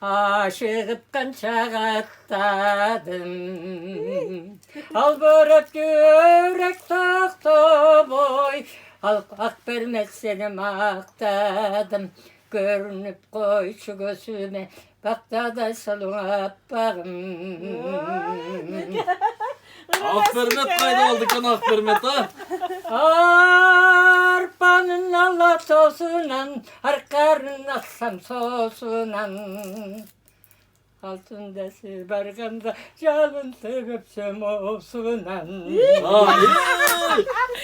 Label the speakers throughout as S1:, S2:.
S1: aşıqıp qançaqa attadым. Al böröp yürek toqtob oy, al aq bermez seni maqtadım. Görünüp koyçu gözüme, baktaday salın appağım.
S2: Akbermet kaydı aldık kan Akbermet ha.
S1: Arpanın Allah tosunan, arkarın atsam sosunan. Altın desi barganda, calın sebepsem olsunan.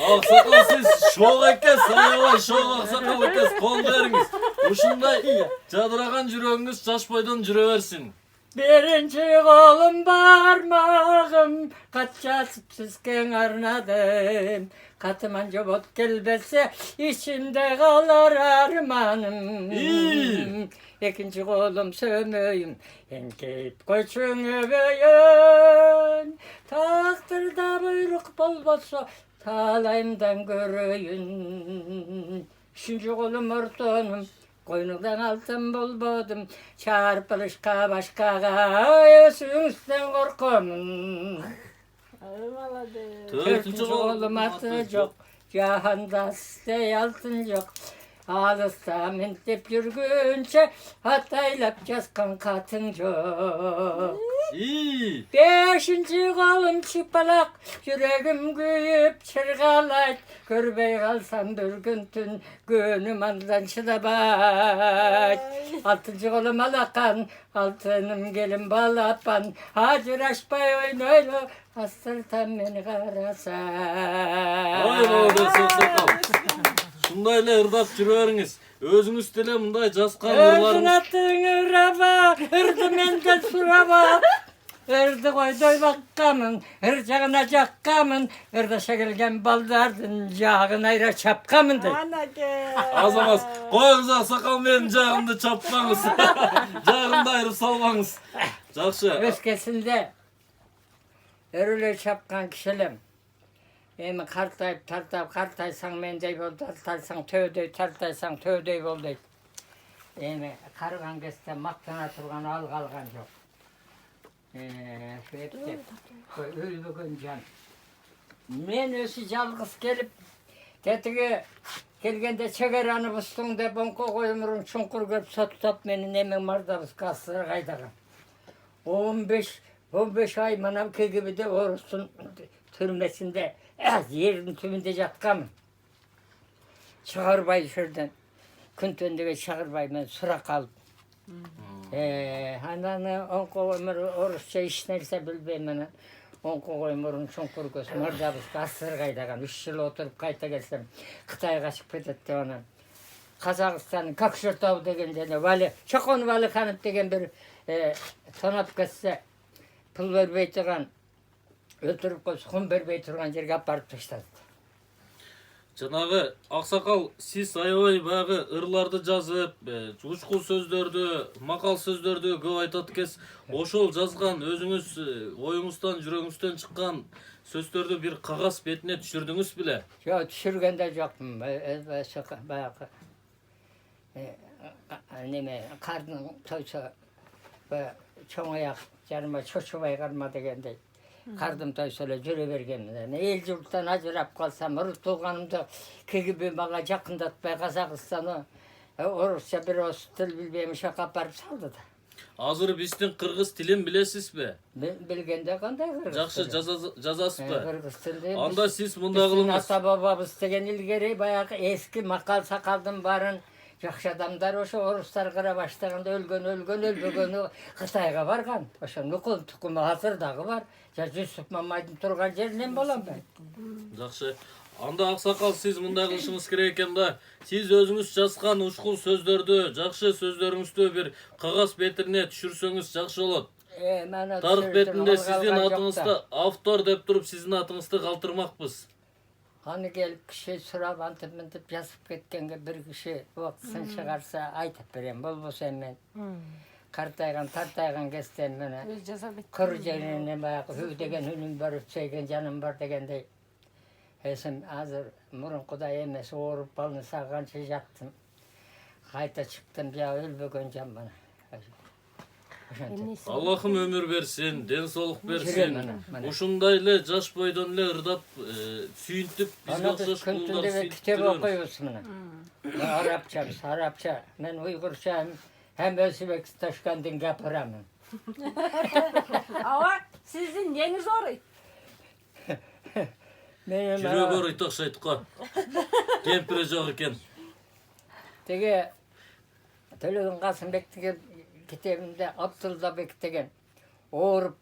S2: Aksakal siz şoğ ekes, sayılan şoğ aksakal ekes, kol veriniz. Uşunday cadıragan jüröğünüz şaşpaydan jüreversin.
S1: Birinci kolum parmağım, kaça sıpsızken arnadım. Katımanca bot gelbese, içimde kalır armanım. İkinci kolum sömüyüm, enkeyip koçun öböyün. Taktırda buyruk bol bolsa, talayımdan görüyün. Üçüncü kolum ortonum, koynuktan altın bulbudum, çarpılışka başkaga, yüzünüzden korkumun. Dördüncü kolum atı yok, cihanda size altın yok. Ağlısta mintip yürgünce, hataylap yazkan katın yok. Beşinci kolum çıpalak, yüreğim güyüp çırgalayt. Görbey kalsam bir gün tün, gönüm andan çıdabayt. Altıncı kolum alakan, altınım gelin balapan. Hacır aşpay oynayla, hastırtan beni karasa.
S2: Hayır oğlum sakal. Şundayla ırdak jüreveriniz. Özünüz dile mınday jaskan
S1: Özün
S2: ırlarınız.
S1: attığın ıraba, ırdı menden suraba. Irdı koydoy bakkamın, ırcağına cakkamın, ırdaşa gelgen baldardın, cağın ayra çapkamın de.
S2: Azamaz. Koyunuz aksakal benim cağımda çapmanız. Cağımda ayrı salmanız. Жақсы.
S1: Öskesinde örülü çapkan kişilim. Emi kartayıp kartaysan mendey bol, tartaysan tövdey, tartaysan tövdey bol deyip. Emi karıgan keste maktana turgan al kalgan yok. Şu hepsi ölbügün can. Men ösü жалғыз kelip, tetigi kelgende çegeranı üstünde bonko koyumurun çunkur görüp satutap meni nemen mardabız kastıra kaydagan. 15 ay manav KGB'de Orus'un türmesinde yerin tümünde jatkamın. Çağırbay şuradan күн түндегі Çağırbay men сұрақ алып. Ананы онко өмір орысша еш нәрсе білбеймін. Онко өмірін шұңқыр көз мырзабыз ғасыр қайдаған. 3 жыл отырып қайта келсем Қытайға шығып кетеді деп анан. Қазақстанның Көкшетау деген және Чоқон Валиханов деген бір тонап кетсе пұл бербей тұрған, өлтіріп қойса құн бербей тұрған жерге апарып таштады.
S2: Жанагы аксакал сиз аябай баягы ырларды жазып, учкул сөздөрдү, макал сөздөрдү көп айтат экенсиз. Ошол жазган өзүңүз оюңуздан, жүрөгүңүздөн чыккан сөздөрдү бир кагаз бетине түшүрдүңүз беле?
S1: Жок, түшүргөндө жокмун. Баягы неме кардын тойсо чоң аяк жарыма чочубай карма дегендей. Кардым тойсо эле жүрө бергенмин. Эл журттан ажырап калсам, урут тууганымды КГБ мага жакындатпай Казакстаны орусча бир орус тил билбейм шака апарып салды да.
S2: Азыр биздин кыргыз тилин билесизби?
S1: Билгенде кандай кыргыз?
S2: Жакшы жазасызбы?
S1: Кыргыз тилин.
S2: Анда сиз мындай кылыңыз.
S1: Ата бабабыз деген илгери баягы эски макал сакалдын барын жакшы адамдар ошо орустар кыра баштаганда өлбөгөнү Кытайга барган. Ошо Нукул тукуму азыр дагы бар. Жүсүп Мамайдын турган жеринен болом мен.
S2: Жакшы. Анда аксакал сиз мындай кылышыңыз керек экен да. Сиз өзүңүз жазган ушкул сөздөрдү, жакшы сөздөрүңүздү бир кагаз бетине түшүрсөңүз жакшы болот. Тарых бетинде сиздин атыңызды автор деп туруп сиздин атыңызды калтырмакпыз.
S1: Аны келип киши сурап антып жазып кеткенге бир киши убактысын чыгарса айтып берем. Болбосо мен тартайган кестен менен кыр жерине баягы хүү деген үнүм бар, сөйгөн жаным бар дегендей. Эсим азыр мурункудай эмес, ооруп балынса канча жаттым. Кайта чыктым, жа өлбөгөн жан мына.
S2: Allah'ım ömür versin, densoluk
S1: Жүрем
S2: versin.
S1: мына.
S2: Ушундай эле жаш бойдон эле ырдап, сүйүнтүп бизге
S1: Ана біз
S2: окшош
S1: күн
S2: уулдар
S1: түнде
S2: сүйүнтүп
S1: кітап
S2: жүрөбүз.
S1: оқимыз мына. Арапша. Мен ұйғырша hem Özbekistan'dan gapiramın.
S3: Ава, сиздин неңиз ооруйт?
S2: Жүрөгү ооруйт окшойт го. Кемпири жок экен.
S1: Теге Төлеген Қасымбек деген кітебінде Абдуллабек деген ауырып,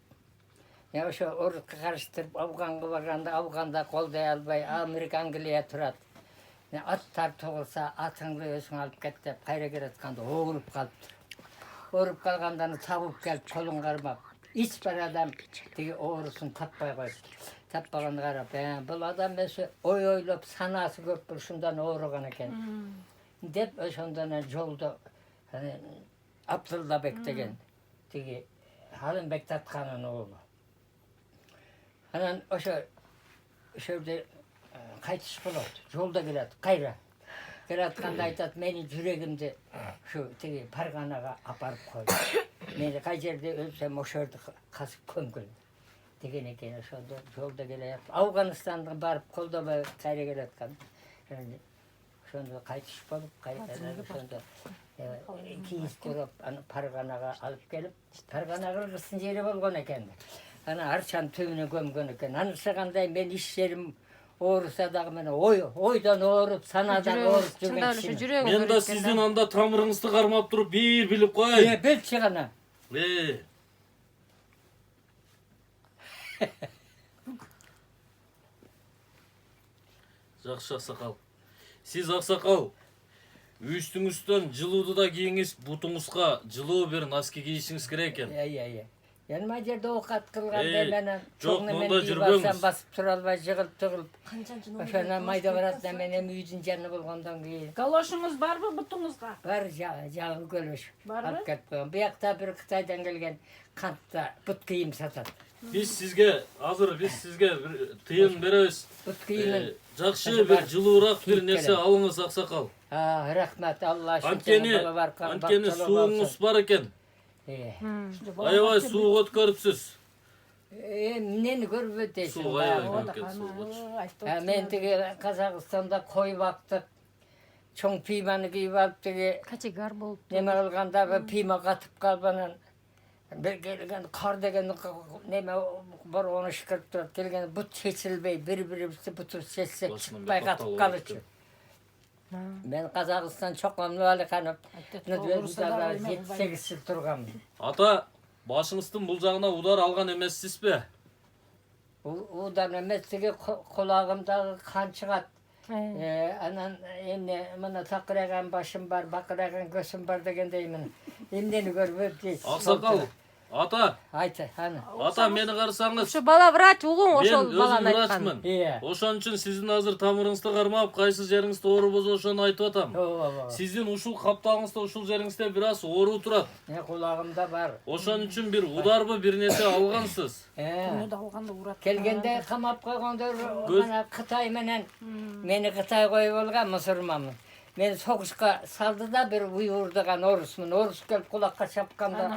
S1: ошо ұрыққа қарыштырып Афганға барғанда, Афганда қолдай албай, Америка, Англия тұрады. Аттар тоғылса, атыңды өзің алып кет деп қайра келатқанда ауырып қалыптыр. Ауырып қалғанданы табып келіп, қолын қармап, ешбір адам теге ауырысын таппай қойды. Таппағанды қарап, бұл адам өзі ой ойлап, санасы көп бір шындан ауырған екен. Деп ошондан жолда Абдуллабек деген теге Халимбек Татқанын оğlu. Анан ошо жерде кайтыш болот. Жолда келет, кайра. Келатканда айтат, мени жүрегимди шу теге Парганага апарып койду. Мени кай жерде өлсөм ошо жерде касып көмгүл деген экен. Ошондо жолда келет. Афганистандын барып колдобой кайра келаткан. Ошондо кайтыш болуп, кайтадан ошондо кийиз туруп, аны Парганага алып келип, Паргана кыргыздын жери болгон экен. Ана арчанын түбүнө көмгөн экен. Анысы кандай мен иш жерим ооруса дагы мен ойдон ооруп, санадан ооруп жүргөн киши.
S2: Мен да сиздин анда тамырыңызды кармап туруп бир билип коеюн.
S1: Билчи гана.
S2: Жакшы аксакал. Сиз аксакал, үстүңүздөн жылууду да кийиңиз, бутуңузга жылуу бир носки кийишиңиз керек экен.
S1: Yanıma жерде оқат қылғанда менен
S2: жоқ,
S1: мен
S2: монда
S1: кийип
S2: жүрбөңүз.
S1: алсам басып тура албай жығылып тығылып. Ошондон майда баратса мен эми үйдүн жаны болгондон кийин.
S3: Галошуңуз барбы бутуңузга?
S1: Бар жагы көлөш.
S3: Барбы?
S1: Алып кетип койгон. Буякта бир Кытайдан келген кантта бут кийим сатат.
S2: Биз сизге бир тыйын беребиз.
S1: Бут кийимин.
S2: Жакшы бир жылуураак бир нерсе алыңыз аксакал.
S1: Рахмат, Алла
S2: Анткени сууңуз бар экен. Аябай сууга өткөрүпсүз.
S1: Эмнени көрбөт дейсиң?
S2: Сууга аябай өткөрүпсүз.
S1: Мен тиги Казакстанда кой бактык. Чоң пиманы кийип алып тиги
S4: Качегар болуп.
S1: неме кылганда пима катып калып анан бир келген кар деген неме бар оны шкырып турат. Келген бут чечилбей, бири-бирибизди буту чечсек чыкпай катып калычу. Мен Казакстан чоқомлу Алиханов 7-8 жыл турганмын.
S2: Ата, башыңыздын бул жагына удар алган эмессизби?
S1: Удар эмес, тиги кулагымдагы кан чыгат. Анан эмне мына такыраган башым бар, бакыраган көзүм бар дегендей мен эмнени көрбөп дейсиз.
S2: Аксакал, ата,
S1: Айт, аны.
S2: ата мени карасаңыз.
S4: Ошо бала врач угуң
S2: Мен
S4: ошол
S2: өзүм
S4: баланы айткан.
S2: врачмын. Ошон үчүн сиздин азыр тамырыңызды кармап, кайсы жериңизде оору болсо ошону айтып атам. Сиздин ушул капталыңызда, ушул жериңизде бир аз оору турат.
S1: Кулагымда бар.
S2: Ошон үчүн бир ударбы бир нерсе алгансыз.
S3: Күнү да алганда урат.
S1: Келгенде камап койгондор мына Кытай менен мени Кытай коюп алган мусулманмын. Мен согушка салды да бир уйгур деген орусмун. Орус келип кулакка чапканда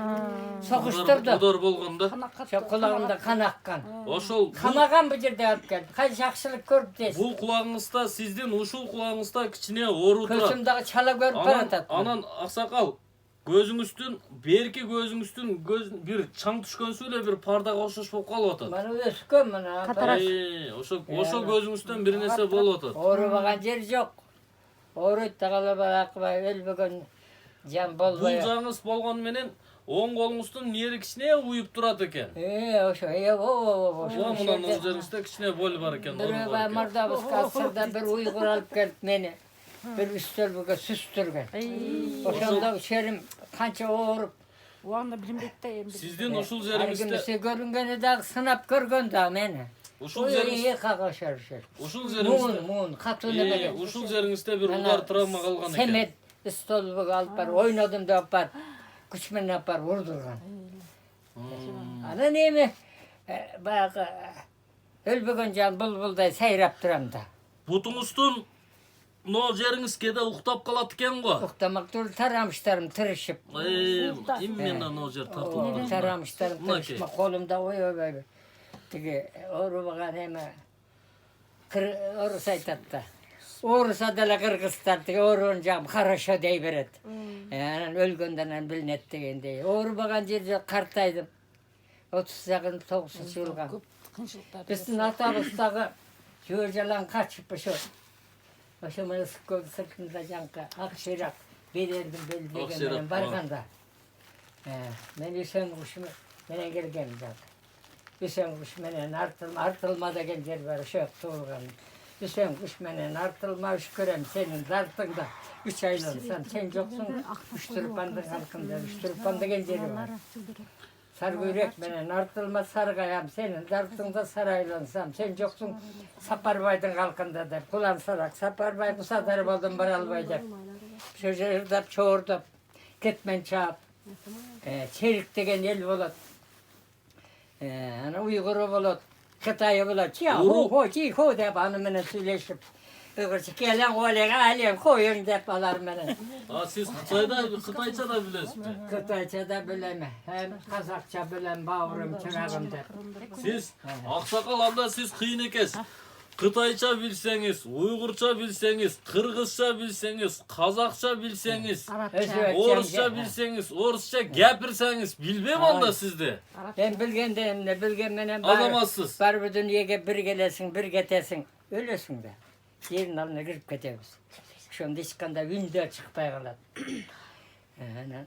S1: согуштурду.
S2: Удар болгондо.
S1: Ошо кулагымда кан аккан.
S2: Ошол
S1: Камаган бу жерде алып келди. Кай жакшылык көрүп дейсиз.
S2: бул кулагыңызда, сиздин ушул кулагыңызда кичине оору турат.
S1: Көзүм дагы чала көрүп баратат.
S2: Анан аксакал, көзүңүздүн, берки көзүңүздүн бир чаң түшкөнсү эле бир пардага окшош болуп калып атат.
S1: Мана өскөн мына.
S2: Ошо көзүңүздөн бир нерсе болуп атат.
S1: Оорубаган жер жок. Ооройт тагалабай акбай өлбөгөн жан
S2: Бул
S1: болбой.
S2: жагыңыз болгону менен оң колуңуздун нери кичине уюп турат экен.
S1: Ошо,
S2: Ошо мындан ол жериңизде кичине боль бар экен.
S1: Бирөө мырдабызга сырда бир уйгур алып келип мени бир үстөлбөгө сүстүргөн. Ошондо шерим канча ооруп.
S3: Уанда билинбейт да эми.
S2: Сиздин ушул жериңизде
S1: Аргымсы көрүнгөнү дагы сынап көргөн да мени.
S2: ушул жериңизде
S1: Мун катуу неме.
S2: ушул жериңизде бир удар травма калган экен.
S1: Семет столбуга алып бар, ойнодум деп бар, күч менен алып бар урдурган. Анан эми баягы өлбөгөн жан булбулдай сайрап турам да.
S2: Бутуңуздун no жериңиз кээде уктап калат экен го.
S1: Уктамак туруп тарамыштарым тырышып.
S2: Именно no жер тартылып.
S1: Тарамыштарым
S2: Мынакей.
S1: тырышып, колумда ойбай. Тиги оорубаган эме орус айтат да. Орус адала кыргыздар тиги оорун жагып хорошо дей берет. Анан өлгөндөн билинет дегендей. Оорубаган жерде картайдым. 39 жылга.
S3: Көп кыйынчылыктар.
S1: Биздин атабыз дагы жөө жалаң качып ошо мына Ысыккөл сыртында жаңкы ак шыйрак бедердин
S2: Ак
S1: белдеген
S2: шыйрак,
S1: менен барганда. Мен Үсөн куш менен келгем жаңкы. Үсөн куш менен артылма деген жер бар, ошо туулган. Үсөн куш менен артылма үш көрөм сенин зартыңда. 3 айлансам сен жоксуң. Үч турпандын алкында, үч турпан деген жери бар. Саргөйрек менен артылма саргаям сенин зартыңда сарайлансам сен жоксуң. Сапарбайдын калкында деп кулан сарак Сапарбай кусадар болдум бара албай деп. Ошо жердеп чоордоп кетмен чаап. Черик деген эл болот. Ана уйгуру болот. Кытайы болот. Хо деп аны менен сүйлөшүп. Ögürçü gelen kolega alem koyun dep alar menen.
S2: Siz Kıtayça da bilesizmi?
S1: Kıtayça da bileme. Hem Kazakça bilen bağırım çırağım dep.
S2: Siz aksakal anda siz kıyın ekes. Kıtayça bilseniz, Uygurça bilseniz, Kırgızça bilseniz, Kazakça bilseniz, Orusça bilseniz, Orusça gepirseniz bilmem anda sizde.
S1: Ben bilgenden ne bilgen menen
S2: Alamazsız.
S1: Bar bu dünyaya bir gelesin, bir getesin. Ölesin de. Yerin alına girip ketemiz. Şonda eskanda ündö çıkpay kalat.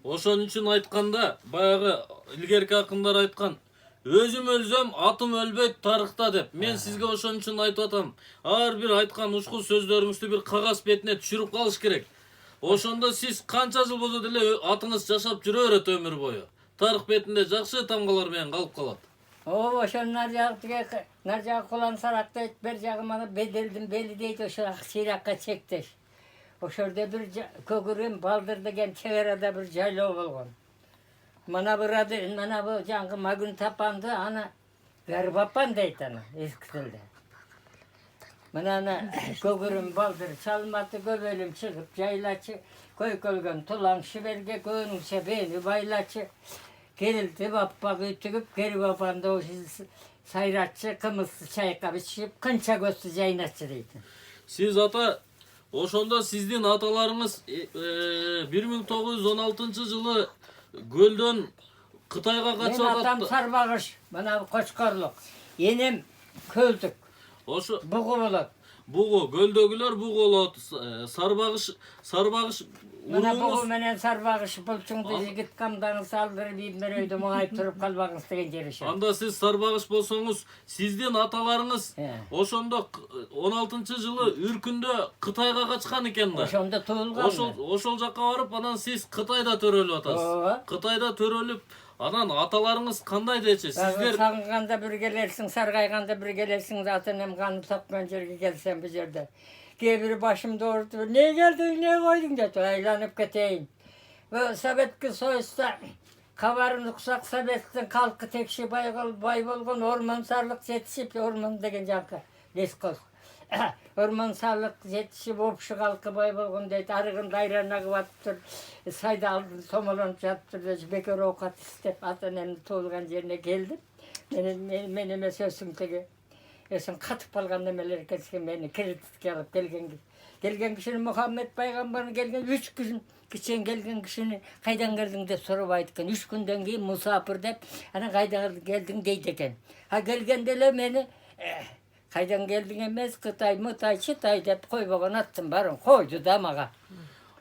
S2: Ошон үчүн айтканда, баягы илгерки акындар айткан, өзүм өлсөм, атым өлбөйт тарыхта деп. Мен сизге ошон үчүн айтып атам. Ар бир айткан ушкул сөздөрүңүздү бир кагаз бетине түшүрүп калыш керек. Ошондо сиз канча жыл болсо деле атыңыз жашап жүрө берет өмүр бою. Тарых бетинде жакшы тамгалар менен калып калат.
S1: Ошон нар жагы кулан сарак дейт, бер жагы мана беделдин бели дейт, ошо сыйракка чектеш. Ошорда бир көгүрүм балдыр деген чегерада бир жайлоо болгон. Mana burada, mana bu жаңғы magün tapandı, ana garbapan deyt ana, eski tilde. Mana ana kögürüm baldır, çalmatı göbölüm çıkıp, jaylaçı, koy kölgön tulan şiberge könümse beni baylaçı, gerildi bappak ütügüp, geri bapandı o sayratçı, kımızlı çaykap içip, kınça göstü jaynatçı deydi.
S2: Siz ata, ошондо сиздин аталарыңыз 1916 жылы Gölden Kıtayga kaçıp
S1: Men
S2: attı.
S1: atam Sarbağış, bana Koçkorluk. Yenim Köldük.
S2: Oşu
S1: Buğu bolot.
S2: buğu, göldögüler buğu olat. Sarbağış
S1: Bana buğu
S2: uruğunuz.
S1: menen Sarbağış bulçungdu jigit kamdanı saldırıp ibmeröydü muayıp turup kalbağınız degen jerişi.
S2: Anda siz Sarbağış bolsoңуз, sizdin atalarınız oşondo 16 жылы Ürkündө Kıtayga kaçkan eken da.
S1: Oşonda tuğulgan mı?
S2: Oşol jakka barıp anan siz Kıtayda törölüp atasız. Kıtayda törölüp anan atalarınız kanday deçi? Sizler
S1: Sağınganda bir gelersin, sargayganda bir gelersin, zaten hem kanı sokman jerge gelsen bu jerde. Gebiri başım doğurdu, ne geldin, ne koydun dedi, aylanıp keteyim. Ve Sovetki soyusta, kavarın uksak Sovet'tin kalkı tekşi bay bolgon orman sarlık jetişip, orman degen jankı, leskoz. Orman sarlık jetişip, opşu kalkı bay bolgon deydi, arıgın dayrana kıvatıp sayda aldın, somalanıp jatıp, bekar okat istep, atanemni tuğulgan yerine geldim. Menime sözüm tegi. Sen katıp kalgan nemeler kesken meni kreditke alıp gelgen kişinin Muhammed Peygamber'in gelgen 3 gün geçen gelgen kişini kaydan geldin de sorup aytkan 3 günden keyin musafir dep ana kaydan geldin deydi eken. Ha gelgendele meni kaydan geldin emez Kıtay Mıtay Çıtay dep koybogan attım barın koydu da maga.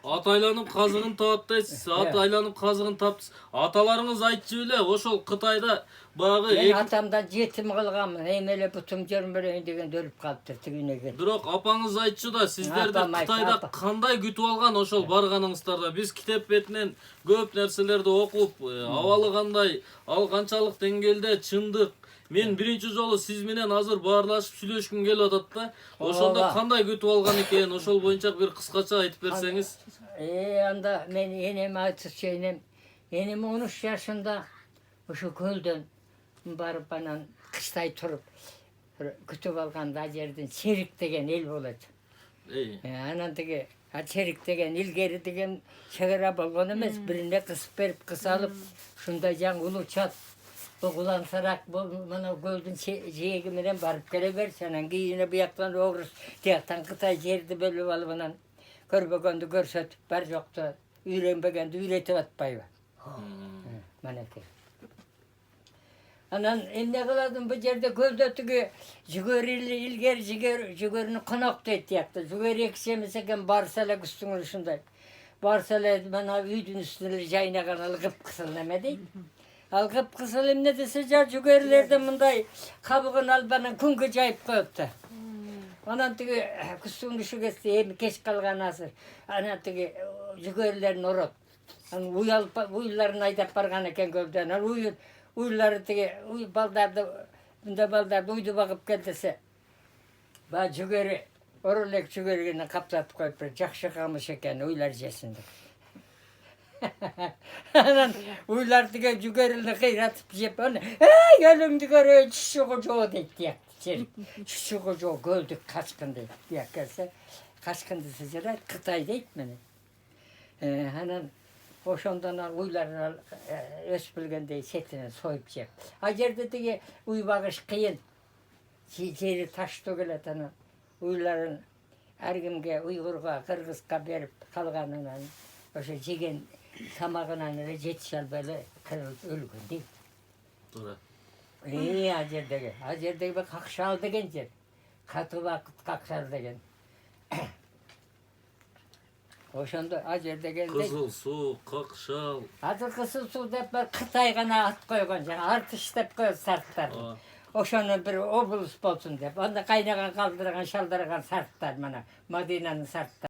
S2: at aylanıp kazığın taaptaysiz, at aylanıp kazığın taptınız. Atalarınız aytçı bile, oşol Kıtayda bağı
S1: Ben atamdan yetim kılgamın, emele butum görmeleyin degen dölüp kalıptır tügüne geldi.
S2: Бирок апаңыз айтчу да, сиздерди
S1: Апам айтты,
S2: Кытайда
S1: апа.
S2: кандай күтүп алган ошол барганыңыздарда? Биз китеп бетинен көп нерселерди окуп, абалы кандай, ал канчалык деңгээлде чындык. Мен биринчи жолу сиз менен азыр баарлашып сүйлөшкүм келип атат да. Ошондо
S1: Ооба.
S2: кандай күтүп алган экен? Ошол боюнча бир кыскача айтып берсеңиз.
S1: Anda men enem aytıp enem 13 yaşında şu kölden barıp anan kıştay turup kütüp alganda жерден Çerik degen el bolacak.
S2: Ey.
S1: Анан тиги черик деген илгери деген чегара болгон эмес, бирине кысып берип кысалып, ушундай жаңы улучат. Бу кулан сарак бу мына көлдүн жээги менен барып келе берчи, анан кийине бияктан орус, тияктан Кытай жерди бөлүп алып анан көрбөгөндү көрсөтүп, бар жокту үйрөнбөгөндү үйрөтүп атпайбы? Манекей. Анан эмне кыладым бу жерде көлдө тиги жүгөрү илгери жүгөрүнү конок дейт тиякта. Жүгөрү экisi эмес экен, барса эле үстүңүн ушундай. Барса эле мына үйдүн үстүнө жайнаган ал кыпкысыл неме дейт. Ал кыпкысыл эмне десе жүгөрүлөрдөн мындай кабыгын алып анан күнгө жайып коет да. Анан тиги күстүн ушул кезде эми кеч калган азыр. Анан тиги жүгөрүлөрүн орот. Анан уйларын айдап барган экен көлдөн. Анан уйлары тиги балдарды, мындай балдарды уйду багып кел десе. Ба жүгөрү, оролек жүгөрүнө каптатып коюп бер, жакшы камыш экен, уйлар жесин деп. Анан уйлар тиги жүгөрүнө кыйратып жеп, эй, өлүңдү көрөй, чүчү кожо дейт тияк. Чүчү кожо көлдүк качкын дейт. Тияк келсе, качкын десе жарайт, Кытай дейт мени. Анан ошондон уйларын өсүп билгендей сетинен союп жеп. А жерде тиги уй багыш кыйын. Жери таштуу келет анан уйларын ар кимге, уйгурга, кыргызга берип калганынан ошо жеген тамагынан эле жетише албай эле кырылып өлгөн дейт.
S2: Туура.
S1: А жердеги Какшал деген жер. Катуу бакыт Какшал деген. Ошондо а жер дегенде
S2: Кызыл суу, Какшал.
S1: азыр кызыл суу деп Кытай гана ат койгон, жаңа артыш деп коет сарттар. Ошону бир облус болсун деп. Анда кайнаган, калдырган, шалдырган сарттар, мына Мадинанын сарттары.